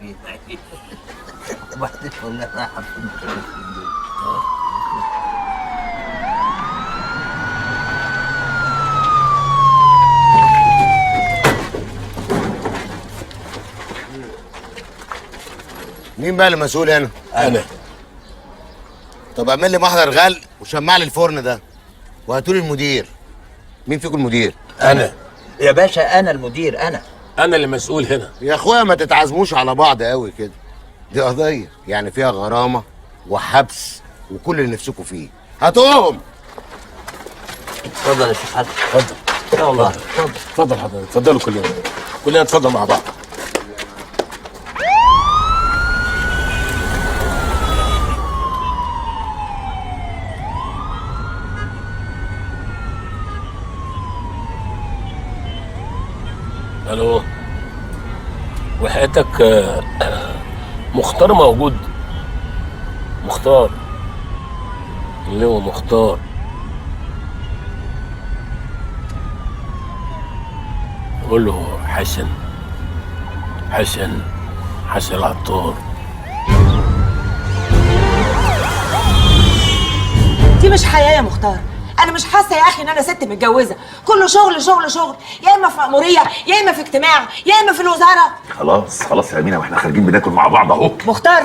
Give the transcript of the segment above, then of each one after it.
فين وبعدين والله رايحه فين دول. مين بقى المسؤول هنا؟ انا. طب اعمل لي محضر غل وشمع لي الفرن ده وهاتوا لي المدير. مين فيكم المدير؟ انا يا باشا انا المدير انا اللي مسؤول هنا. يا اخويا ما تتعزموش على بعض قوي كده، دي قضيه يعني فيها غرامه وحبس وكل اللي نفسكم فيه. هاتوهم. اتفضل يا شيخ حسن. اتفضل. يا الله اتفضل حضرتك، اتفضلوا كلنا اتفضل مع بعض. الو، وحياتك مختار موجود؟ مختار اللي هو مختار. قول له حسن العطار. دي مش حياه يا مختار. انا مش حاسه يا اخي ان انا ست متجوزه، كله شغل شغل شغل، يا اما في مأموريه يا اما في اجتماع يا اما في الوزاره. خلاص يا امينه، واحنا خارجين بناكل مع بعض اهو. مختار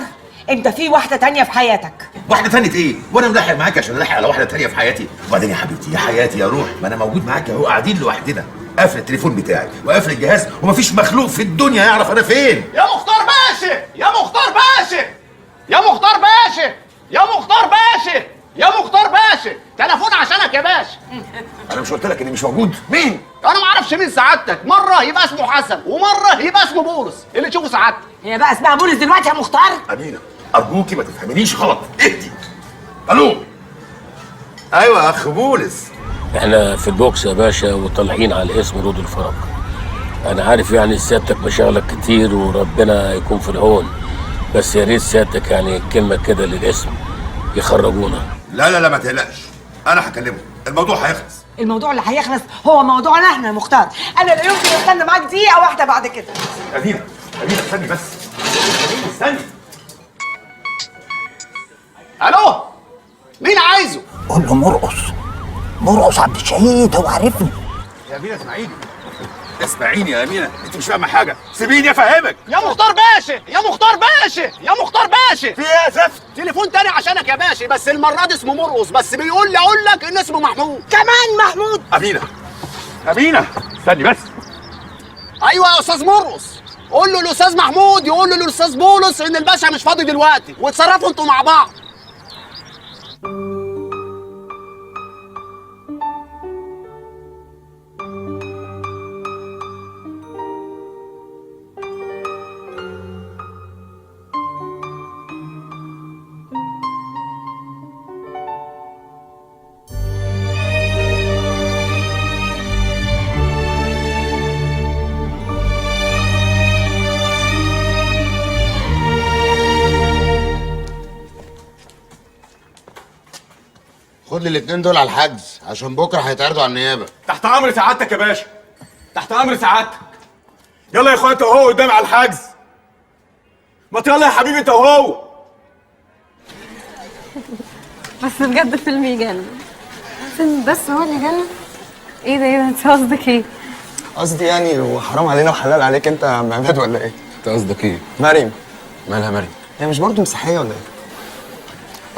انت في واحده تانية في حياتك. واحده تانية ايه؟ وانا ملاحق معاك عشان الاحق على واحده تانية في حياتي؟ وبعدين يا حبيبتي يا حياتي يا روح، ما انا موجود معاك اهو، قاعدين لوحدنا، قافل التليفون بتاعي وقافل الجهاز ومفيش مخلوق في الدنيا يعرف انا فين. يا مختار باشا، يا مختار باشا، يا مختار باشا، يا مختار باشا، يا مختار باشا، تليفون عشانك يا باشا. انا مش قلت لك اني مش موجود؟ مين؟ انا ما اعرفش مين سعادتك، مره يبقى اسمه حسن ومره يبقى اسمه بولس، اللي تشوفه سعادتك. هي بقى اسمها بولس دلوقتي يا مختار؟ امينه ارجوكي ما تفهمنيش غلط، اهدي. الو. ايوه يا اخ بولس. احنا في البوكس يا باشا وطالعين على اسم رود الفرج. انا عارف يعني سيادتك مشاغلك كتير وربنا يكون في العون، بس يا ريت سيادتك يعني كلمه كده للاسم يخرجونا. لا ما تقلقش، انا هكلمه، الموضوع هيخلص. الموضوع اللي هيخلص هو موضوعنا احنا يا مختار. انا لا يمكن استنى معاك دقيقه واحده بعد كده. امينه استني بس، استني. الو، مين عايزه؟ قول له مرقص عبد الشهيد، هو عارفني. يا امينه اسمعيني يا امينه، انت مش فاهمه حاجه، سيبيني افهمك. يا مختار باشا، يا مختار باشا، يا مختار باشا. في ايه يا زفت؟ تليفون تاني عشانك يا باشا، بس المره دي اسمه مرقص، بس بيقول لي اقول لك ان اسمه محمود. كمان محمود؟ امينه استني بس. ايوه يا استاذ مرقص، قول له الاستاذ محمود يقول له الاستاذ بولس ان الباشا مش فاضي دلوقتي، واتصرفوا انتوا مع بعض. خد لي الاتنين دول على الحجز عشان بكره هيتعرضوا على النيابه. تحت امر سعادتك يا باشا، تحت امر سعادتك. يلا يا اخويا انت وهو قدامي على الحجز. ما يلا يا حبيبي انت وهو. بس بجد فيلم يجنن. فيلم بس هو اللي يجنن؟ ايه ده انت قصدك ايه؟ قصدي يعني وحرام علينا وحلال عليك انت يا عم عماد ولا ايه؟ انت قصدك ايه؟ مريم. مالها مريم؟ هي مش برضه مسيحيه ولا ايه؟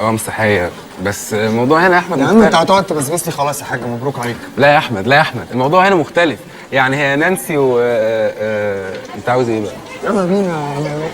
مسيحيه، بس الموضوع هنا يا احمد يا عم انت هتقعد تبسبس لي خلاص يا حاج، مبروك عليك. لا يا احمد الموضوع هنا مختلف. يعني هي نانسي و انت عاوز ايه بقى؟ يلا بينا يا عم عماد.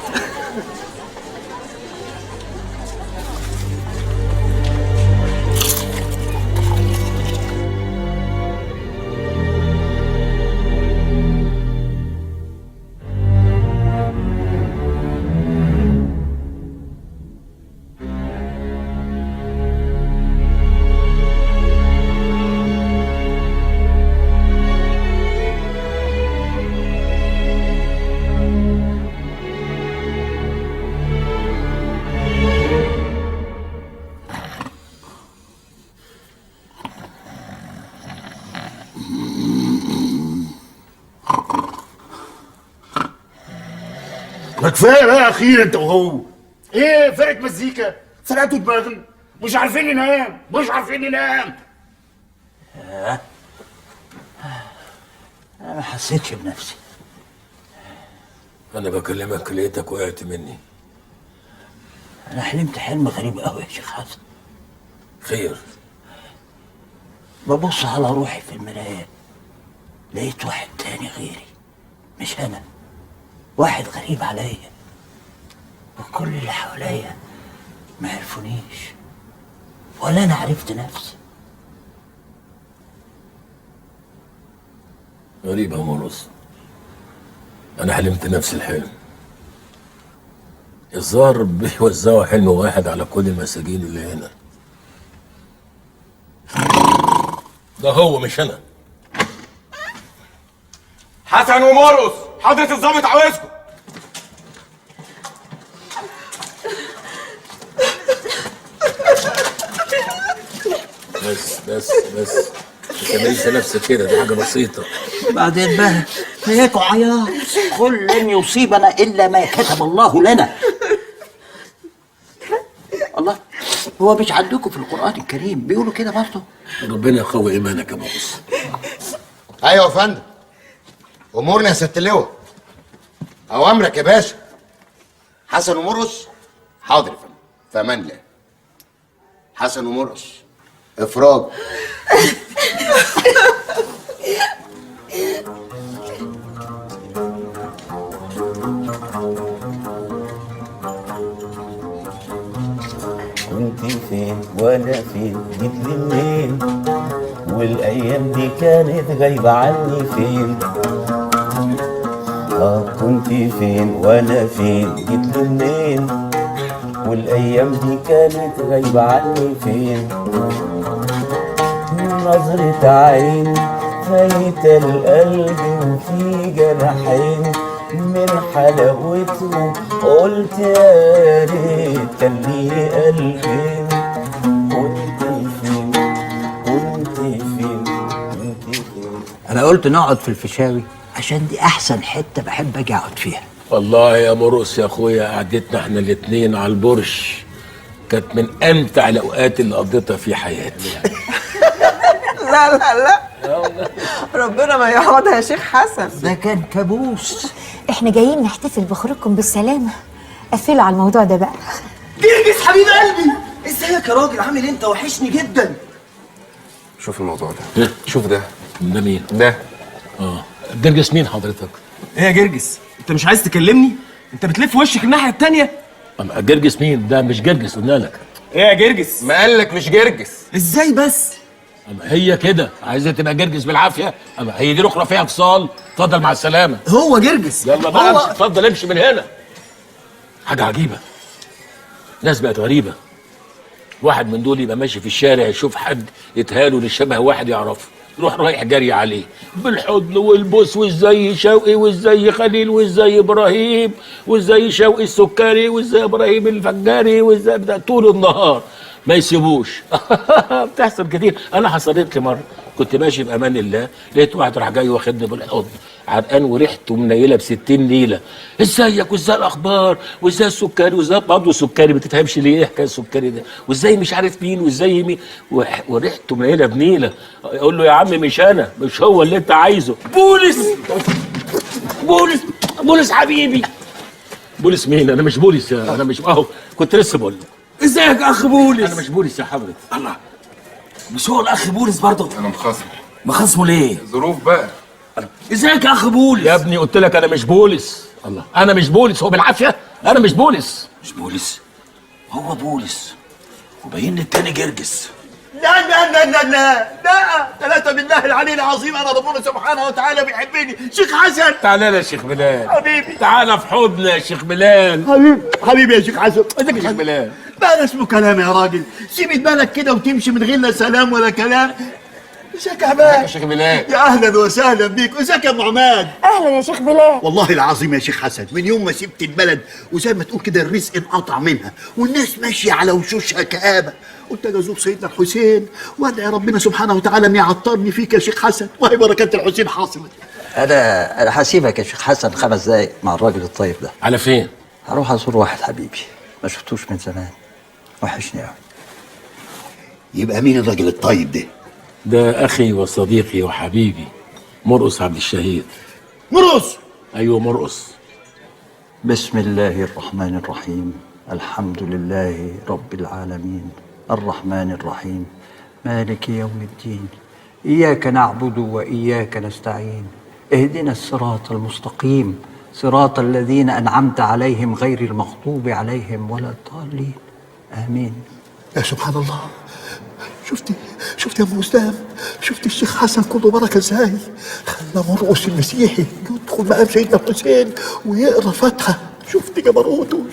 كفايه بقى اخيرا انت وهو. ايه فرقه مزيكا؟ فرقتوا دماغنا، مش عارفين ننام، مش عارفين ننام. انا ما حسيتش بنفسي. انا بكلمك لقيتك وقعت مني. انا حلمت حلم غريب قوي يا شيخ حسن. خير؟ ببص على روحي في المرايه، لقيت واحد تاني غيري، مش انا، واحد غريب عليا، وكل اللي حواليا ما عرفونيش ولا انا عرفت نفسي. غريب يا مرقص، انا حلمت نفس الحلم. الظاهر بيوزعوا حلم واحد على كل المساجين اللي هنا. ده هو مش انا. حسن ومرقص، حضرة الظابط عاوزكم. بس ما تعمليش نفسك كده، دي حاجه بسيطه. بعدين بقى هيك عياط، قل لن يصيبنا الا ما كتب الله لنا. الله، هو مش عندكم في القرآن الكريم بيقولوا كده برضه؟ ربنا يقوي ايمانك يا مرقص. ايوه يا فندم. امورنا يا ست اللواء. اوامرك يا باشا. حسن ومرقص. حاضر يا فندم، في امان الله. حسن ومرقص افراج. كنت فين وانا فين، جيت لي منين، والايام دي كانت غايبه عني فين. كنت فين وانا فين، جيت لي منين، والايام دي كانت غايبه عني فين. نظرة عين فايتة القلب وفي جناحين، من حلاوتهم قلت يا ريت كان لي قلبين. كنت فين كنت فين كنت فين. انا قلت نقعد في الفيشاوي عشان دي احسن حته بحب اجي اقعد فيها. والله يا مرقص يا اخويا، قعدتنا احنا الاتنين على البرش كانت من امتع الاوقات اللي قضيتها في حياتي. لا لا لا، ربنا ما يعوضها يا شيخ حسن. ده كان كابوس. احنا جايين نحتفل بخروجكم بالسلامة، قفلوا على الموضوع ده بقى. جرجس حبيب قلبي، ازيك يا راجل؟ عامل انت؟ وحشني جدا. شوف الموضوع ده. شوف ده مين؟ ده جرجس مين حضرتك؟ ايه يا جرجس؟ انت مش عايز تكلمني؟ انت بتلف وشك الناحية التانية. جرجس مين؟ ده مش جرجس قلنا لك. ايه يا جرجس؟ ما قالك مش جرجس. ازاي بس؟ هي كده عايزه تبقى جرجس بالعافيه. هي دي الاخرى فيها فصال. اتفضل مع السلامه. هو جرجس. يلا بقى امشي، اتفضل امشي من هنا. حاجه عجيبه، ناس بقت غريبه. واحد من دول يبقى ماشي في الشارع يشوف حد يتهاله للشبه واحد يعرفه، يروح رايح جري عليه بالحضن والبوس، وازاي شوقي وازاي خليل وازاي ابراهيم وازاي شوقي السكري وازاي ابراهيم الفجاري وازاي طول النهار ما يسيبوش. بتحصل كتير. انا حصلت لي مره كنت ماشي بامان الله، لقيت واحد راح جاي واخدني بالحضن عرقان وريحته منيله ب60 نيله. ازيك وازاي الاخبار وازاي السكري وازاي برضه سكري، ما تفهمش ليه ايه حكايه السكري ده، وازاي مش عارف مين وازاي مين، وريحته منيله بنيله. اقول له يا عم مش انا، مش هو اللي انت عايزه. بولس حبيبي. بولس مين؟ انا مش بولس، انا مش اهو كنت لسه بقول له ازيك يا اخ بولس؟ انا مش بولس يا حضرتك. الله، مش هو الاخ بولس برضه؟ انا مخاصمه. مخاصمه ليه؟ ظروف بقى. ازيك يا اخ بولس؟ يا ابني قلت لك انا مش بولس. الله، انا مش بولس، هو بالعافيه انا مش بولس. مش بولس؟ هو بولس وباين التاني جرجس. لا لا لا لا لا لا، ثلاثة بالله العلي العظيم، أنا ربنا سبحانه وتعالى بيحبني. شيخ حسن تعالى يا شيخ بلال حبيبي، تعالى في حضن يا شيخ بلال. حبيبي يا شيخ حسن. ازيك يا شيخ بلال؟ بقى اسمه كلام يا راجل، سيب بالك كده وتمشي من غير لا سلام ولا كلام. ازيك يا عماد؟ يا شيخ بلال. يا اهلا وسهلا بيك. ازيك يا ابو عماد؟ اهلا يا شيخ بلال. والله العظيم يا شيخ حسن، من يوم ما سبت البلد وزي ما تقول كده الرزق انقطع منها والناس ماشيه على وشوشها كآبه، قلت اجي ازور سيدنا الحسين وادعي ربنا سبحانه وتعالى ان يعطرني فيك يا شيخ حسن، وهي بركات الحسين حاصله. انا هسيبك يا شيخ حسن 5 دقايق مع الراجل الطيب ده. على فين؟ هروح ازور واحد حبيبي ما شفتوش من زمان، وحشني قوي. يبقى مين الراجل الطيب ده؟ ده اخي وصديقي وحبيبي مرقص عبد الشهيد. مرقص؟ ايوه مرقص. بسم الله الرحمن الرحيم، الحمد لله رب العالمين، الرحمن الرحيم، مالك يوم الدين، إياك نعبد وإياك نستعين، اهدنا الصراط المستقيم، صراط الذين أنعمت عليهم غير المغضوب عليهم ولا الضالين، آمين. يا سبحان الله، شفت يا ابو اسلام، شفت الشيخ حسن كله بركه ازاي؟ خلى مرقص المسيحي يدخل مقام سيدنا الحسين ويقرا فاتحه، شفت جبروته.